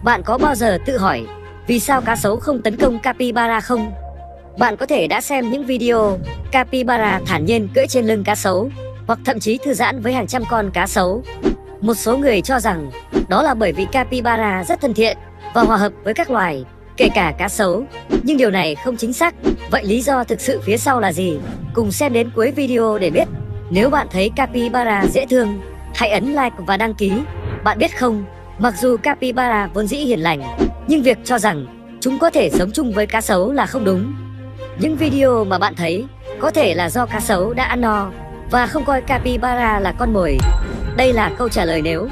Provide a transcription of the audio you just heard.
Bạn có bao giờ tự hỏi vì sao cá sấu không tấn công capybara không? Bạn có thể đã xem những video capybara thản nhiên cưỡi trên lưng cá sấu, hoặc thậm chí thư giãn với hàng trăm con cá sấu. Một số người cho rằng đó là bởi vì capybara rất thân thiện và hòa hợp với các loài, kể cả cá sấu. Nhưng điều này không chính xác. Vậy lý do thực sự phía sau là gì? Cùng xem đến cuối video để biết. Nếu bạn thấy capybara dễ thương, hãy ấn like và đăng ký. Bạn biết không, mặc dù capybara vốn dĩ hiền lành, nhưng việc cho rằng chúng có thể sống chung với cá sấu là không đúng. Những video mà bạn thấy có thể là do cá sấu đã ăn no và không coi capybara là con mồi. Đây là câu trả lời nếu